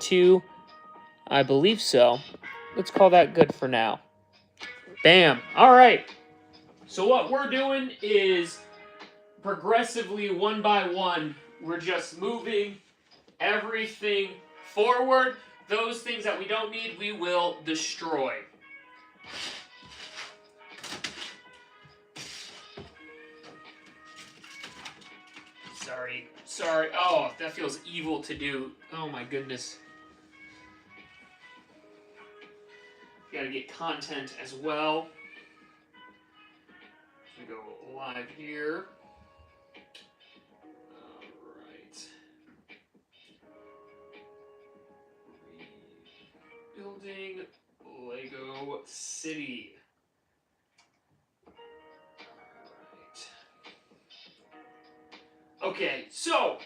2. I believe so. Let's call that good for now. Bam. All right. So what we're doing is progressively, one by one, we're just moving everything forward. Those things that we don't need, we will destroy. Sorry. Oh, that feels evil to do. Oh my goodness. Gotta get content as well. Go live here. Alright. Building Lego City. Okay, so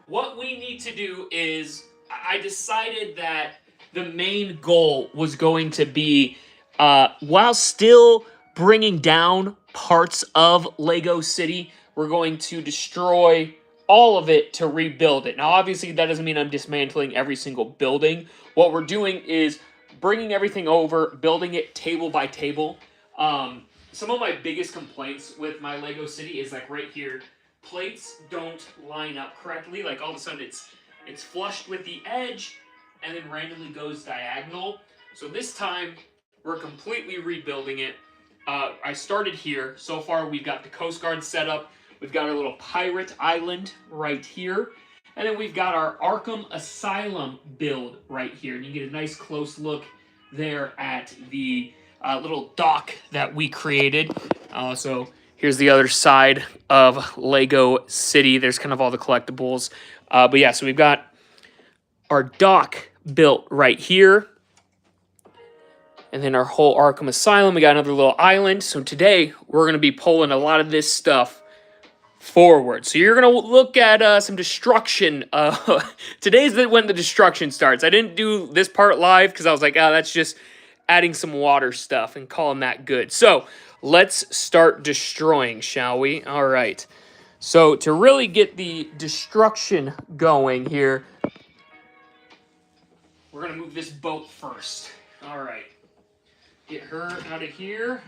what we need to do is, I decided that the main goal was going to be, while still bringing down parts of Lego City, we're going to destroy all of it to rebuild it. Now, obviously, that doesn't mean I'm dismantling every single building. What we're doing is bringing everything over, building it table by table. Some of my biggest complaints with my Lego City is like right here, plates don't line up correctly. Like all of a sudden it's flushed with the edge and then randomly goes diagonal. So this time we're completely rebuilding it. I started here. So far we've got the Coast Guard set up. We've got our little pirate island right here. And then we've got our Arkham Asylum build right here. And you get a nice close look there at the little dock that we created. So here's the other side of Lego City. There's kind of all the collectibles. But yeah, so we've got our dock built right here. And then our whole Arkham Asylum. We got another little island. So today we're going to be pulling a lot of this stuff forward. So you're going to look at some destruction. Today's when the destruction starts. I didn't do this part live because I was like, that's just adding some water stuff and calling that good. So let's start destroying, shall we? All right. So to really get the destruction going here, we're going to move this boat first. All right. Get her out of here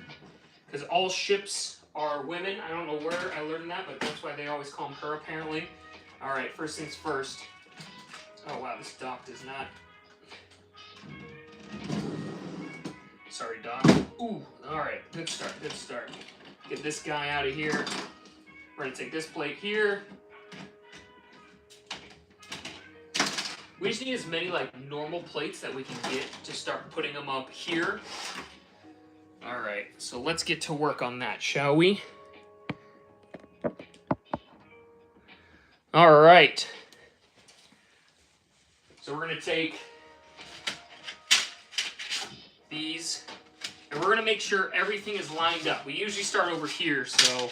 because all ships are women. I don't know where I learned that, but that's why they always call them her, apparently. All right, first things first. Oh, wow, this dock does not... Sorry, dock. Ooh, all right, good start. Get this guy out of here. We're going to take this plate here. We just need as many, like, normal plates that we can get to start putting them up here. All right, so let's get to work on that, shall we? All right. So we're going to take these, and we're going to make sure everything is lined up. We usually start over here, so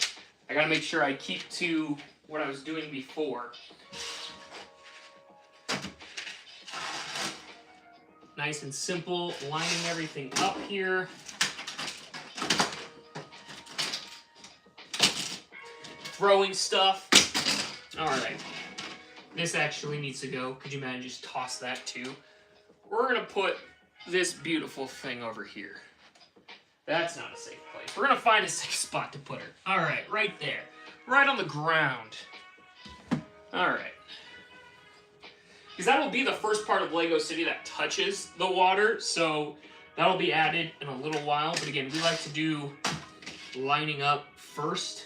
I got to make sure I keep to what I was doing before. Nice and simple, lining everything up here. Throwing stuff. All right. This actually needs to go. Could you imagine just toss that too? We're going to put this beautiful thing over here. That's not a safe place. We're going to find a safe spot to put her. All right, right there. Right on the ground. All right. Because that will be the first part of Lego City that touches the water, so that'll be added in a little while. But again, we like to do lining up first.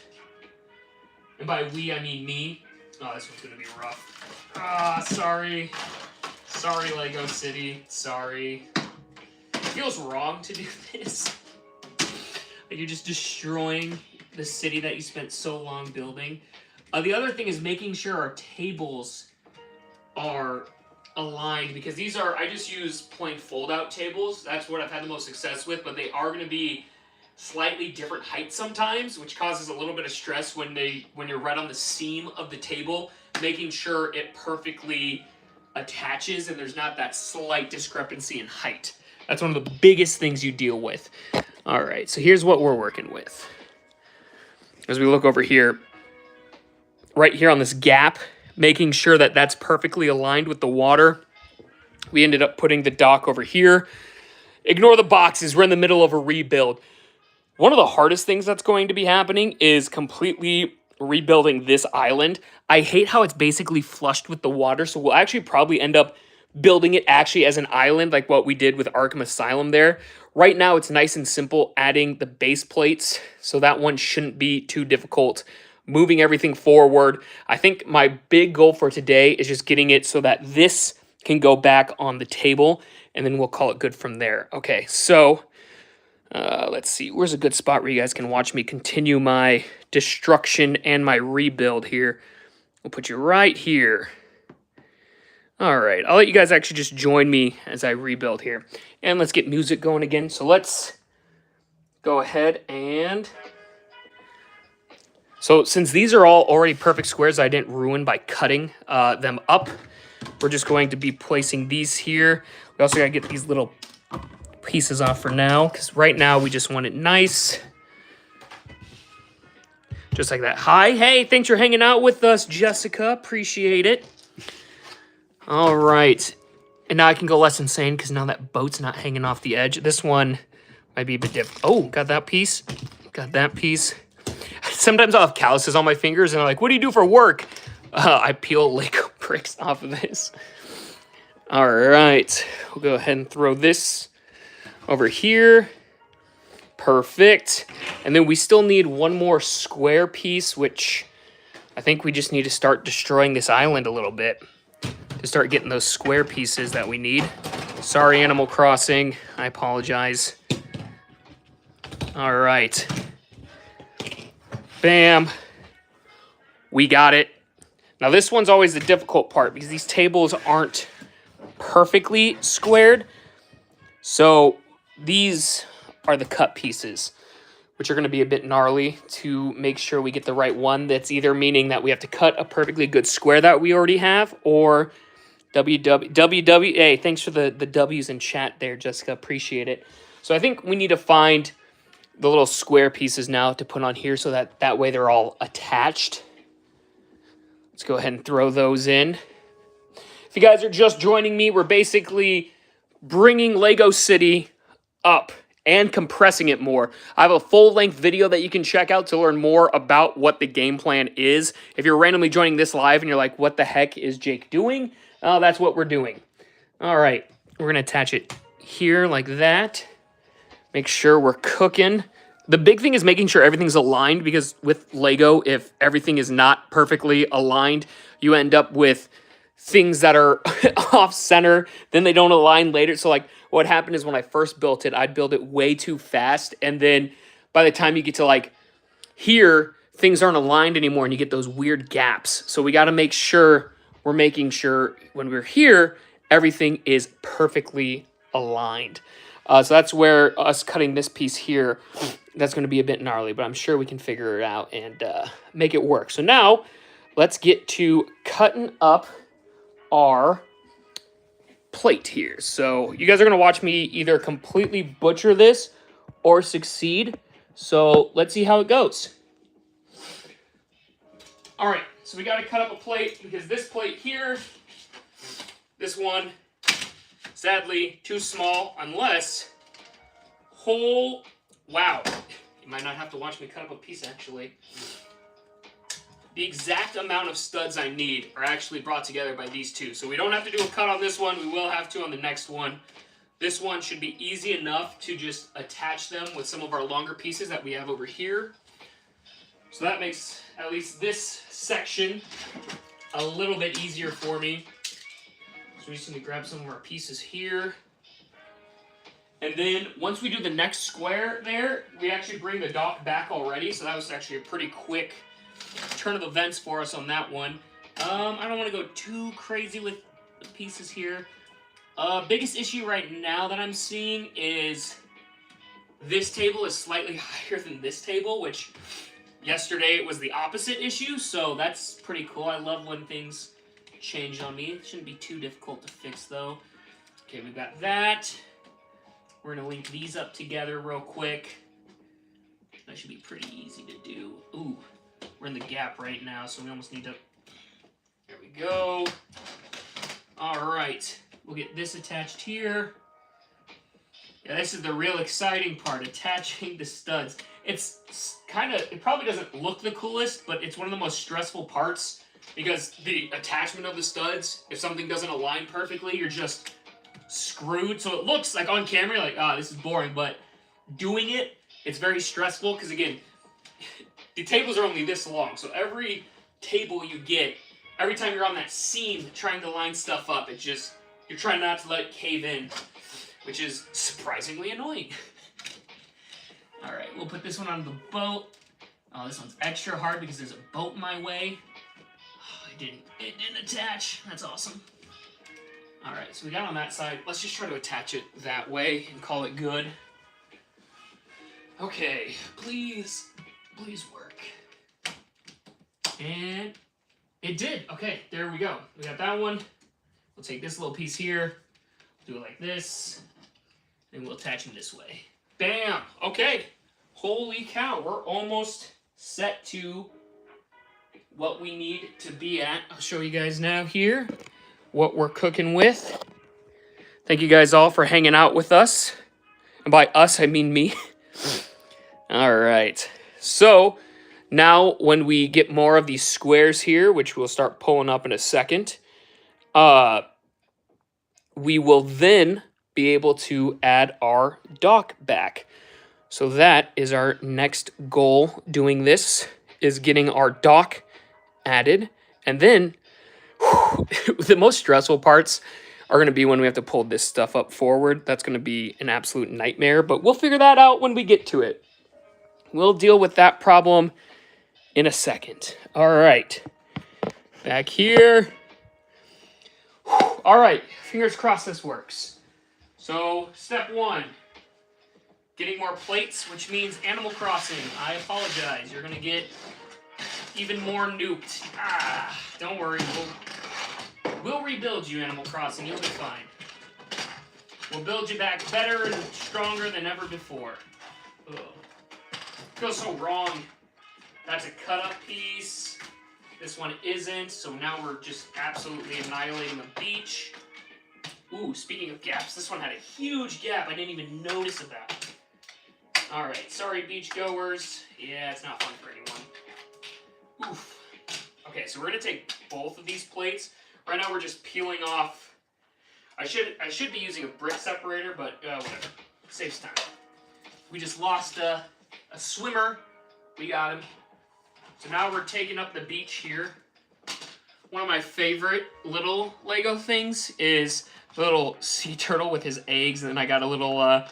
And by we, I mean me. Oh, this one's going to be rough. Sorry. Sorry, Lego City. Sorry. It feels wrong to do this. Like you're just destroying the city that you spent so long building. The other thing is making sure our tables are aligned, because these are, I just use plain fold-out tables. That's what I've had the most success with, but they are going to be slightly different heights sometimes, which causes a little bit of stress when you're right on the seam of the table, making sure it perfectly attaches and there's not that slight discrepancy in height. That's one of the biggest things you deal with. All right, so here's what we're working with. As we look over here, right here on this gap, making sure that that's perfectly aligned with the water. We ended up putting the dock over here. Ignore the boxes. We're in the middle of a rebuild. One of the hardest things that's going to be happening is completely rebuilding this island. I hate how it's basically flushed with the water, so we'll actually probably end up building it actually as an island like what we did with Arkham Asylum there. Right now it's nice and simple adding the base plates, so that one shouldn't be too difficult. Moving everything forward. I think my big goal for today is just getting it so that this can go back on the table, and then we'll call it good from there. Okay, so let's see. Where's a good spot where you guys can watch me continue my destruction and my rebuild here? We'll put you right here. All right, I'll let you guys actually just join me as I rebuild here. And let's get music going again. So let's go ahead and... So since these are all already perfect squares I didn't ruin by cutting them up, we're just going to be placing these here. We also got to get these little pieces off for now, because right now we just want it nice. Just like that. Hi, hey, thanks for hanging out with us, Jessica. Appreciate it. All right. And now I can go less insane, because now that boat's not hanging off the edge. This one might be a bit different. Oh, got that piece. Got that piece. Sometimes I'll have calluses on my fingers, and I'm like, what do you do for work? I peel Lego bricks off of this. All right. We'll go ahead and throw this over here. Perfect. And then we still need one more square piece, which I think we just need to start destroying this island a little bit to start getting those square pieces that we need. Sorry, Animal Crossing. I apologize. All right. Bam. We got it. Now this one's always the difficult part because these tables aren't perfectly squared. So these are the cut pieces, which are going to be a bit gnarly to make sure we get the right one. That's either meaning that we have to cut a perfectly good square that we already have, or WWA. Thanks for the W's in chat there, Jessica. Appreciate it. So I think we need to find the little square pieces now to put on here so that way they're all attached. Let's go ahead and throw those in. If you guys are just joining me, we're basically bringing Lego City up and compressing it more. I have a full-length video that you can check out to learn more about what the game plan is. If you're randomly joining this live and you're like, what the heck is Jake doing? That's what we're doing. All right, we're going to attach it here like that. Make sure we're cooking. The big thing is making sure everything's aligned, because with Lego, if everything is not perfectly aligned, you end up with things that are off center, then they don't align later. So like what happened is when I first built it, I'd build it way too fast. And then by the time you get to like here, things aren't aligned anymore and you get those weird gaps. So we got to make sure we're making sure when we're here, everything is perfectly aligned. So that's where us cutting this piece here, that's going to be a bit gnarly, but I'm sure we can figure it out and make it work. So now let's get to cutting up our plate here. So you guys are going to watch me either completely butcher this or succeed. So let's see how it goes. All right, so we got to cut up a plate because this plate here, this one, sadly, too small unless wow. You might not have to watch me cut up a piece, actually. The exact amount of studs I need are actually brought together by these two. So we don't have to do a cut on this one. We will have to on the next one. This one should be easy enough to just attach them with some of our longer pieces that we have over here. So that makes at least this section a little bit easier for me. So we just need to grab some of our pieces here. And then once we do the next square there, we actually bring the dock back already. So that was actually a pretty quick turn of events for us on that one. I don't want to go too crazy with the pieces here. Biggest issue right now that I'm seeing is this table is slightly higher than this table, which yesterday it was the opposite issue. So that's pretty cool. I love when things change on me. It shouldn't be too difficult to fix though. Okay, we've got that. We're going to link these up together real quick. That should be pretty easy to do. Ooh, we're in the gap right now, so we almost need to There we go. All right, we'll get this attached here. Yeah, this is the real exciting part, attaching the studs. It's kind of, it probably doesn't look the coolest, but it's one of the most stressful parts because the attachment of the studs, if something doesn't align perfectly, you're just screwed. So it looks like on camera, like, ah, this is boring, but doing it, it's very stressful because, again, the tables are only this long. So every table you get, every time you're on that seam trying to line stuff up, it just, you're trying not to let it cave in, which is surprisingly annoying. All right, we'll put this one on the boat. Oh, this one's extra hard because there's a boat in my way. Oh, it didn't attach. That's awesome. All right, so we got on that side. Let's just try to attach it that way and call it good. Okay, please work. And it did. Okay, there we go. We got that one. We'll take this little piece here, do it like this, and we'll attach them this way. Bam! Okay. Holy cow, we're almost set to what we need to be at. I'll show you guys now here what we're cooking with. Thank you guys all for hanging out with us. And by us, I mean me. All right. So now when we get more of these squares here, which we'll start pulling up in a second, we will then be able to add our dock back. So that is our next goal doing this, is getting our dock added. And then the most stressful parts are going to be when we have to pull this stuff up forward. That's going to be an absolute nightmare, but we'll figure that out when we get to it. We'll deal with that problem in a second. All right, back here. All right, fingers crossed this works. So step one, getting more plates, which means Animal Crossing. I apologize. You're going to get even more nuked. Ah, don't worry. We'll rebuild you, Animal Crossing. You'll be fine. We'll build you back better and stronger than ever before. Ugh. Feels so wrong. That's a cut-up piece. This one isn't, so now we're just absolutely annihilating the beach. Ooh, speaking of gaps, this one had a huge gap I didn't even notice about. Alright, sorry beachgoers. Yeah, it's not fun for anyone. Oof. Okay, so we're going to take both of these plates. Right now we're just peeling off. I should be using a brick separator, but whatever. Saves time. We just lost a swimmer. We got him. So now we're taking up the beach here. One of my favorite little Lego things is the little sea turtle with his eggs, and then I got a little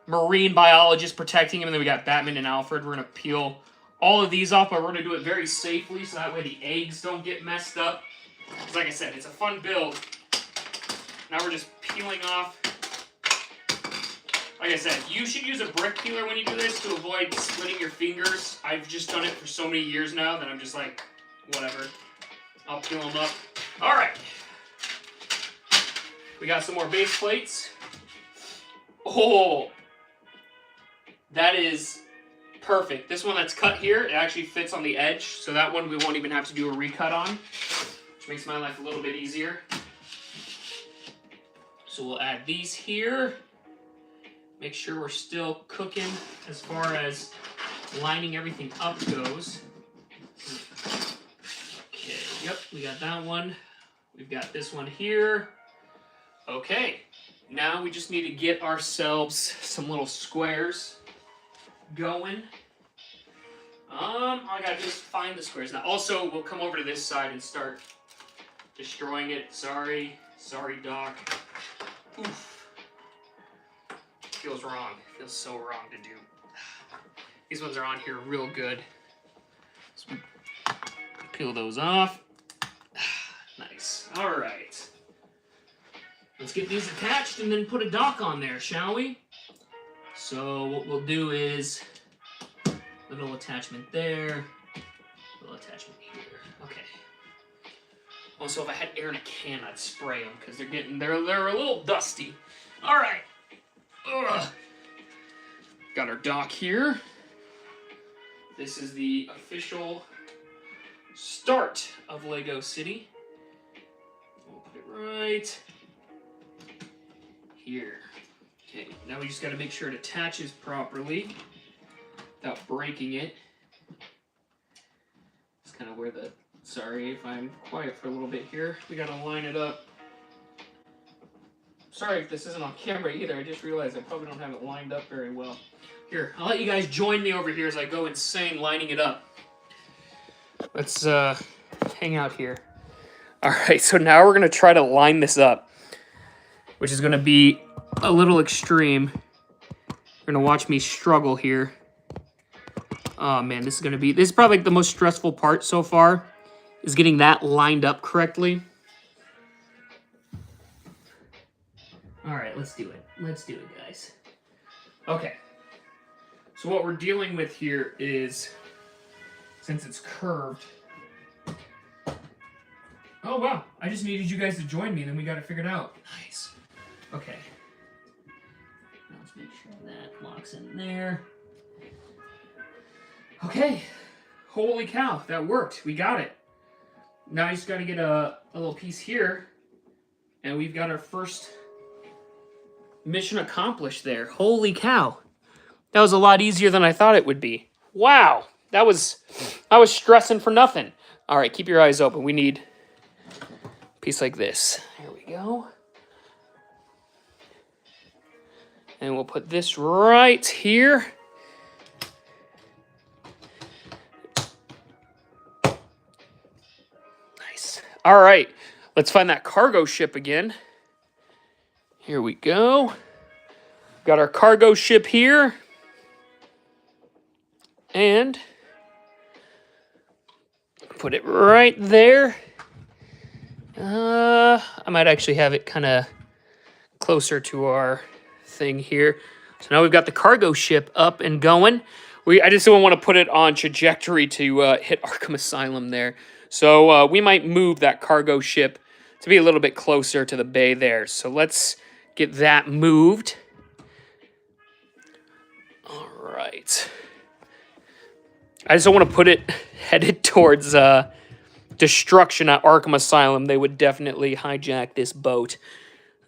marine biologist protecting him, and then we got Batman and Alfred. We're going to peel all of these off, but we're going to do it very safely so that way the eggs don't get messed up. Because like I said, it's a fun build. Now we're just peeling off. Like I said, you should use a brick peeler when you do this to avoid splitting your fingers. I've just done it for so many years now that I'm just like, whatever. I'll peel them up. All right. We got some more base plates. Oh, that is perfect. This one that's cut here, it actually fits on the edge. So that one we won't even have to do a recut on, which makes my life a little bit easier. So we'll add these here. Make sure we're still cooking as far as lining everything up goes. Okay, yep, we got that one. We've got this one here. Okay, now we just need to get ourselves some little squares going. All I gotta do is find the squares. Now, also, we'll come over to this side and start destroying it. Sorry, Doc. Oof. Feels wrong. Feels so wrong to do. These ones are on here real good. So peel those off. Nice. All right. Let's get these attached and then put a dock on there, shall we? So what we'll do is little attachment there, little attachment here. Okay. Also, if I had air in a can, I'd spray them because they're a little dusty. All right. Ugh. Got our dock here. This is the official start of Lego City. right here. Okay, now we just got to make sure it attaches properly without breaking it. It's kind of where the... Sorry if I'm quiet for a little bit here. We got to line it up. Sorry if this isn't on camera either. I just realized I probably don't have it lined up very well. Here, I'll let you guys join me over here as I go insane lining it up. Let's hang out here. All right, so now we're going to try to line this up, which is going to be a little extreme. You're going to watch me struggle here. Oh, man, this is probably the most stressful part so far, is getting that lined up correctly. All right, let's do it. Let's do it, guys. Okay. So what we're dealing with here is, since it's curved... Oh, wow. I just needed you guys to join me, then we got it figured out. Nice. Okay. Let's make sure that locks in there. Okay. Holy cow, that worked. We got it. Now I just got to get a little piece here, and we've got our first mission accomplished there. Holy cow. That was a lot easier than I thought it would be. Wow. I was stressing for nothing. All right, keep your eyes open. We need a piece like this. Here we go. And we'll put this right here. Nice. All right, let's find that cargo ship again. Here we go. Got our cargo ship here. And put it right there. I might actually have it kind of closer to our thing here. So now we've got the cargo ship up and going. I just don't want to put it on trajectory to hit Arkham Asylum there. So we might move that cargo ship to be a little bit closer to the bay there. So let's get that moved. All right. I just don't want to put it headed towards destruction at Arkham Asylum. They would definitely hijack this boat.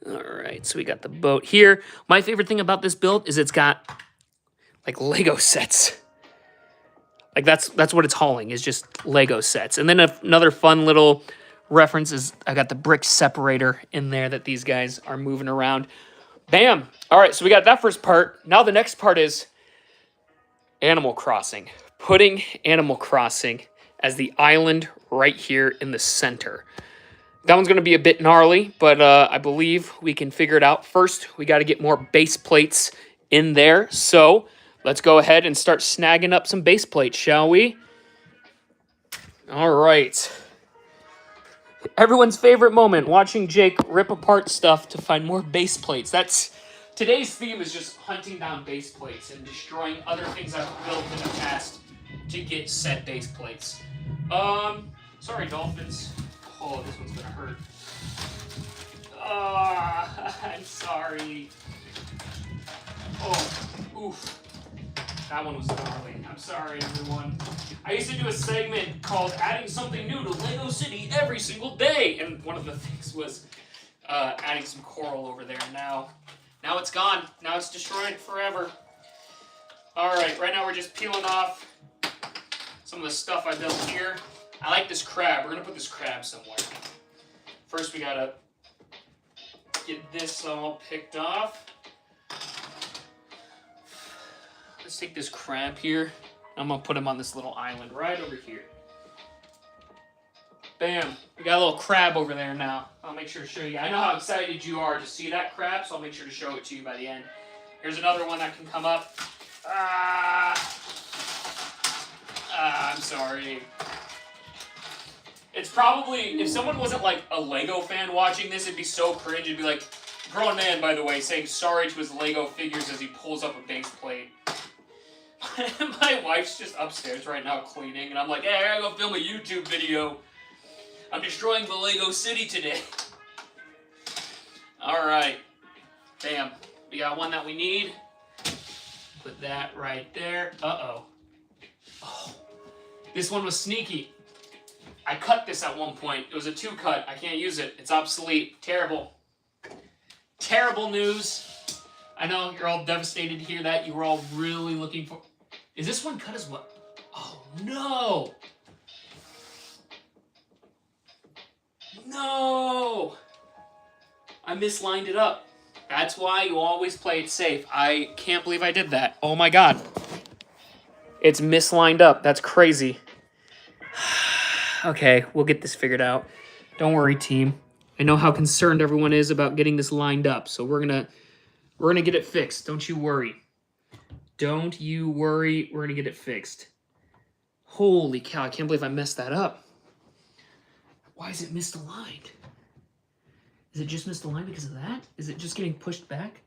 All right, so we got the boat here. My favorite thing about this build is it's got like Lego sets. Like that's what it's hauling, is just Lego sets. And then another fun little reference is I got the brick separator in there that these guys are moving around. Bam! All right, so we got that first part. Now the next part is Animal Crossing. Putting Animal Crossing as the island right here in the center. That one's going to be a bit gnarly, but I believe we can figure it out. First, we got to get more base plates in there. So let's go ahead and start snagging up some base plates, shall we? All right. Everyone's favorite moment, watching Jake rip apart stuff to find more base plates. Today's theme is just hunting down base plates and destroying other things I've built in the past to get said base plates. Sorry, dolphins. Oh, this one's gonna hurt. I'm sorry. Oh, oof. That one was gnarly. I'm sorry, everyone. I used to do a segment called Adding Something New to Lego City every single day, and one of the things was adding some coral over there. Now it's gone. Now it's destroyed forever. All right, right now we're just peeling off some of the stuff I built here. I like this crab. We're gonna put this crab somewhere. First, we gotta get this all picked off. Let's take this crab here. I'm gonna put him on this little island right over here. Bam, we got a little crab over there now. I'll make sure to show you. I know how excited you are to see that crab, so I'll make sure to show it to you by the end. Here's another one that can come up. I'm sorry. It's probably, if someone wasn't like a Lego fan watching this, it'd be so cringe. It'd be like, grown man, by the way, saying sorry to his Lego figures as he pulls up a base plate. My wife's just upstairs right now cleaning, and I'm like, hey, I gotta go film a YouTube video. I'm destroying the Lego city today. All right. Bam. We got one that we need. Put that right there. Uh-oh. Oh. This one was sneaky. I cut this at one point. It was a 2-cut. I can't use it. It's obsolete. Terrible. Terrible news. I know you're all devastated to hear that. You were all really looking for... Is this one cut as well? Oh, no. No. I mislined it up. That's why you always play it safe. I can't believe I did that. Oh, my God. It's mislined up. That's crazy. Okay, we'll get this figured out. Don't worry, team. I know how concerned everyone is about getting this lined up, so we're gonna get it fixed. Don't you worry. Don't you worry. We're gonna get it fixed. Holy cow! I can't believe I messed that up. Why is it misaligned? Is it just misaligned because of that? Is it just getting pushed back?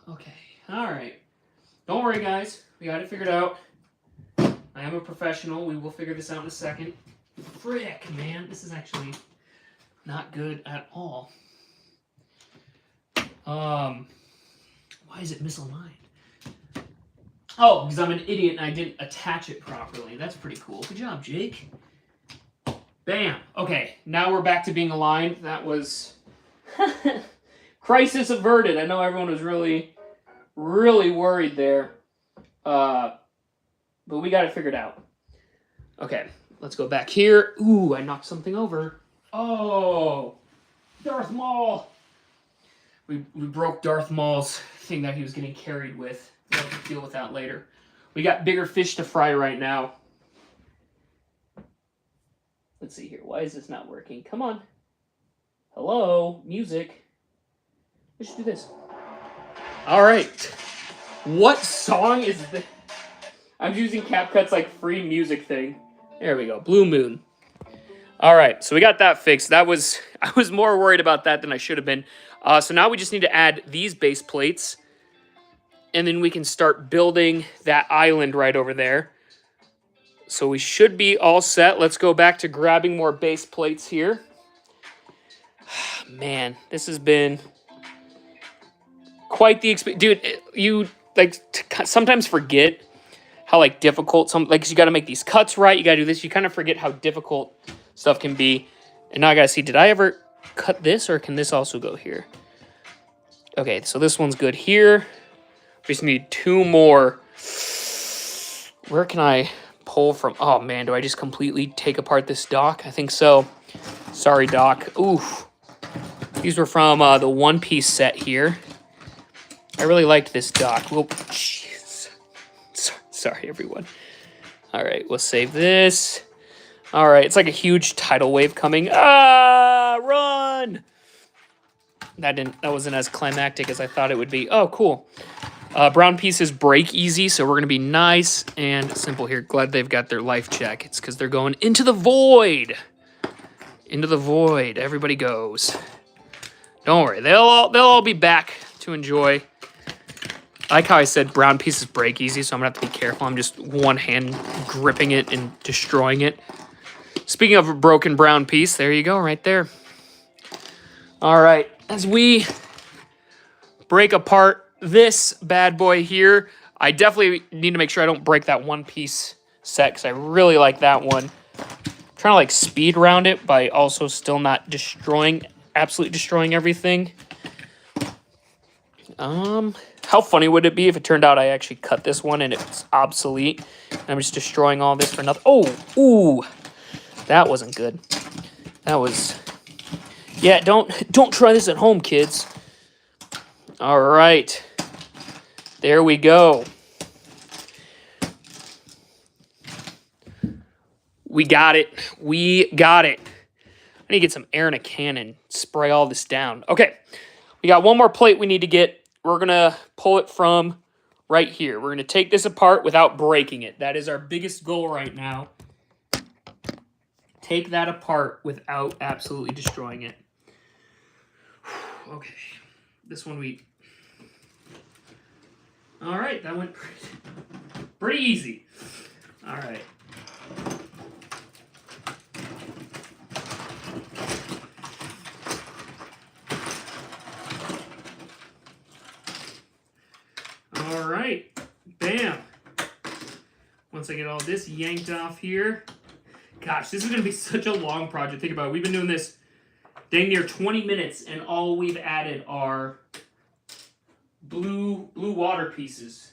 Okay. All right. Don't worry, guys. We got it figured out. I am a professional. We will figure this out in a second. Frick, man. This is actually not good at all. Why is it misaligned? Oh, because I'm an idiot and I didn't attach it properly. That's pretty cool. Good job, Jake. Bam. Okay, now we're back to being aligned. That was... crisis averted. I know everyone was really, really worried there. But we got it figured out. Okay, let's go back here. Ooh, I knocked something over. Oh, Darth Maul. We broke Darth Maul's thing that he was getting carried with. We'll have to deal with that later. We got bigger fish to fry right now. Let's see here. Why is this not working? Come on. Hello, music. We should do this. All right. What song is this? I'm using CapCut's like free music thing. There we go. Blue Moon. All right, so we got that fixed. I was more worried about that than I should have been. So now we just need to add these base plates, and then we can start building that island right over there. So we should be all set. Let's go back to grabbing more base plates here. Man, this has been quite the experience. Dude, you like sometimes forget how like difficult you got to make these cuts right. You got to do this. You kind of forget how difficult stuff can be. And now I got to see, did I ever cut this or can this also go here? Okay, so this one's good here. We just need 2 more. Where can I pull from? Oh man, do I just completely take apart this dock? I think so. Sorry, dock. Oof. These were from the One Piece set here. I really liked this dock. Well, jeez. Sorry, everyone. All right, we'll save this. All right, it's like a huge tidal wave coming. Ah, run! That wasn't as climactic as I thought it would be. Oh, cool. Brown pieces break easy, so we're gonna be nice and simple here. Glad they've got their life jackets because they're going into the void. Into the void, everybody goes. Don't worry, they'll all be back to enjoy. I like how I said brown pieces break easy, so I'm gonna have to be careful. I'm just one hand gripping it and destroying it. Speaking of a broken brown piece, there you go, right there. All right, as we break apart this bad boy here, I definitely need to make sure I don't break that one piece set because I really like that one. I'm trying to like speed round it by also still not absolutely destroying everything. How funny would it be if it turned out I actually cut this one and it's obsolete and I'm just destroying all this for nothing? Oh, ooh, that wasn't good. That was, yeah, don't try this at home, kids. All right, there we go. We got it. We got it. I need to get some air in a cannon, spray all this down. Okay, we got one more plate we need to get. We're going to pull it from right here. We're going to take this apart without breaking it. That is our biggest goal right now. Take that apart without absolutely destroying it. Okay, this one we... All right, that went pretty easy. All right. All right, bam. Once I get all this yanked off here, gosh, this is going to be such a long project. Think about it. We've been doing this dang near 20 minutes, and all we've added are blue water pieces.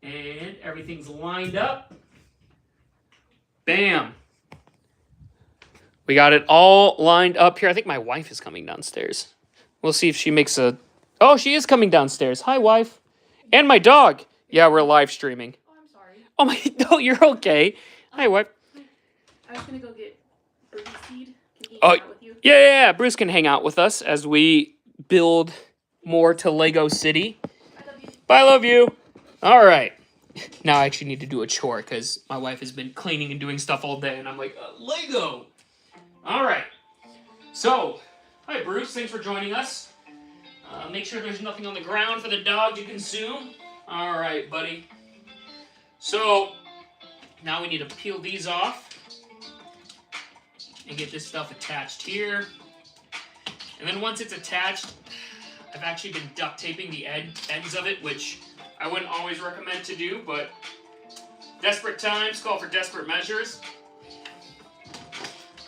And everything's lined up. Bam. We got it all lined up here. I think my wife is coming downstairs. We'll see if she makes a... Oh, she is coming downstairs. Hi, wife. And my dog. Yeah, we're live streaming. Oh, I'm sorry. Oh, my... No, you're okay. Hi, wife. I was going to go get Birdie Seed. Can he Oh, hang out with you? yeah. Bruce can hang out with us as we build more to Lego City. I love you. Bye, love you. All right. Now I actually need to do a chore because my wife has been cleaning and doing stuff all day, and I'm like, Lego. All right. So, hi, Bruce. Thanks for joining us. Make sure there's nothing on the ground for the dog to consume. All right, buddy. So, now we need to peel these off and get this stuff attached here. And then once it's attached, I've actually been duct taping the ends of it, which I wouldn't always recommend to do, but desperate times call for desperate measures.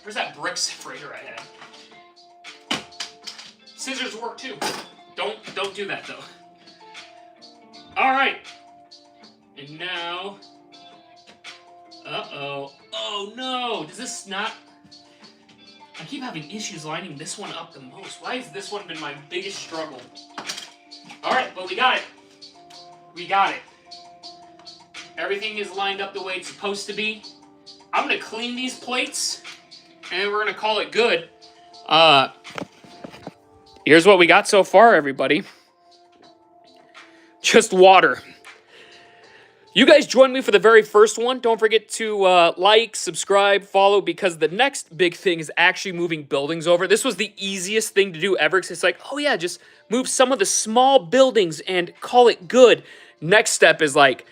Where's that brick separator I had? Scissors work too. Don't do that though. All right. And now, oh no, does this not? I keep having issues lining this one up the most. Why has this one been my biggest struggle? All right, but we got it. We got it. Everything is lined up the way it's supposed to be. I'm gonna clean these plates, and we're gonna call it good. Here's what we got so far, everybody. Just water. You guys joined me for the very first one. Don't forget to like, subscribe, follow, because the next big thing is actually moving buildings over. This was the easiest thing to do ever, because it's like, oh yeah, just move some of the small buildings and call it good. Next step is like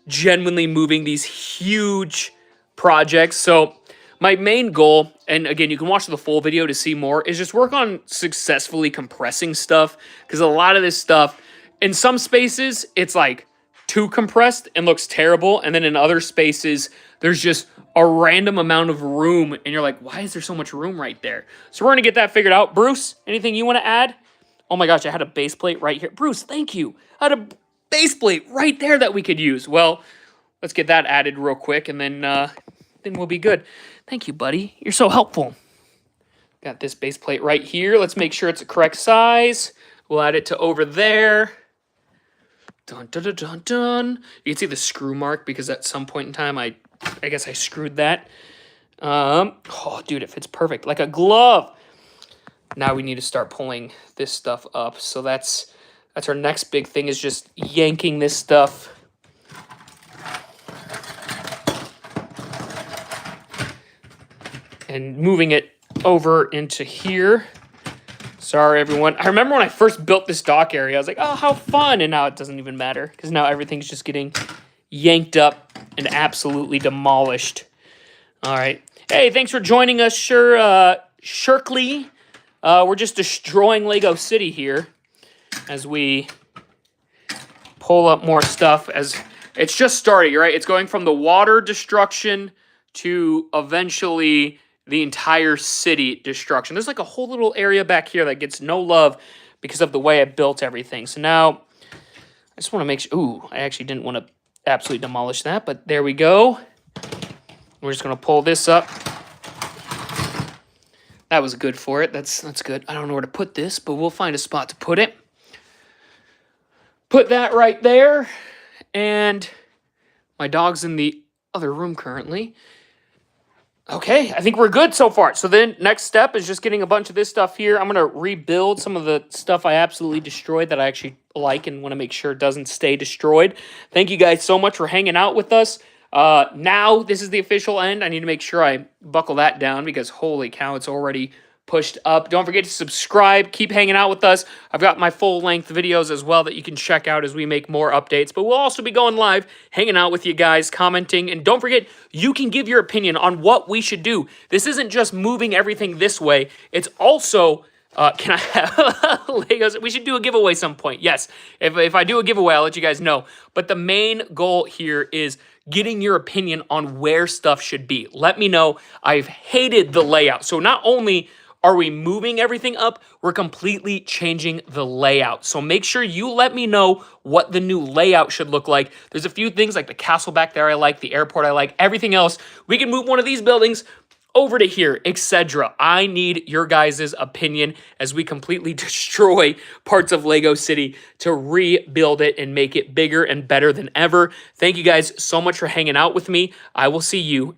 genuinely moving these huge projects. So my main goal, and again, you can watch the full video to see more, is just work on successfully compressing stuff, because a lot of this stuff, in some spaces, it's like too compressed and looks terrible, and then in other spaces there's just a random amount of room and you're like, why is there so much room right there? So we're gonna get that figured out. Bruce, anything you want to add? Oh my gosh, I had a base plate right here. Bruce, thank you. I had a base plate right there that we could use. Well, let's get that added real quick, and then we'll be good. Thank you, buddy. You're so helpful. Got this base plate right here. Let's make sure it's the correct size. We'll add it to over there. Dun, dun, dun, dun, dun. You can see the screw mark because at some point in time, I guess I screwed that. Oh, dude, it fits perfect, like a glove. Now we need to start pulling this stuff up. So that's our next big thing, is just yanking this stuff. And moving it over into here. Sorry, everyone. I remember when I first built this dock area, I was like, oh, how fun. And now it doesn't even matter, because now everything's just getting yanked up and absolutely demolished. All right. Hey, thanks for joining us, Shirkley. We're just destroying Lego City here as we pull up more stuff. As it's just starting, right? It's going from the water destruction to eventually the entire city destruction. There's like a whole little area back here that gets no love because of the way I built everything. So now I just want to make sure. Ooh, I actually didn't want to absolutely demolish that, but there we go. We're just going to pull this up. That was good for it. That's good. I don't know where to put this, but we'll find a spot to put it. Put that right there. And my dog's in the other room currently. Okay, I think we're good so far. So then next step is just getting a bunch of this stuff here. I'm going to rebuild some of the stuff I absolutely destroyed that I actually like and want to make sure it doesn't stay destroyed. Thank you guys so much for hanging out with us. Now this is the official end. I need to make sure I buckle that down because holy cow, it's already pushed up. Don't forget to subscribe. Keep hanging out with us. I've got my full-length videos as well that you can check out as we make more updates. But we'll also be going live, hanging out with you guys, commenting. And don't forget, you can give your opinion on what we should do. This isn't just moving everything this way. It's also... can I have Legos? We should do a giveaway some point. Yes, if I do a giveaway, I'll let you guys know. But the main goal here is getting your opinion on where stuff should be. Let me know. I've hated the layout. So not only are we moving everything up, we're completely changing the layout. So make sure you let me know what the new layout should look like. There's a few things like the castle back there I like, the airport I like, everything else. We can move one of these buildings over to here, etc. I need your guys' opinion as we completely destroy parts of Lego City to rebuild it and make it bigger and better than ever. Thank you guys so much for hanging out with me. I will see you in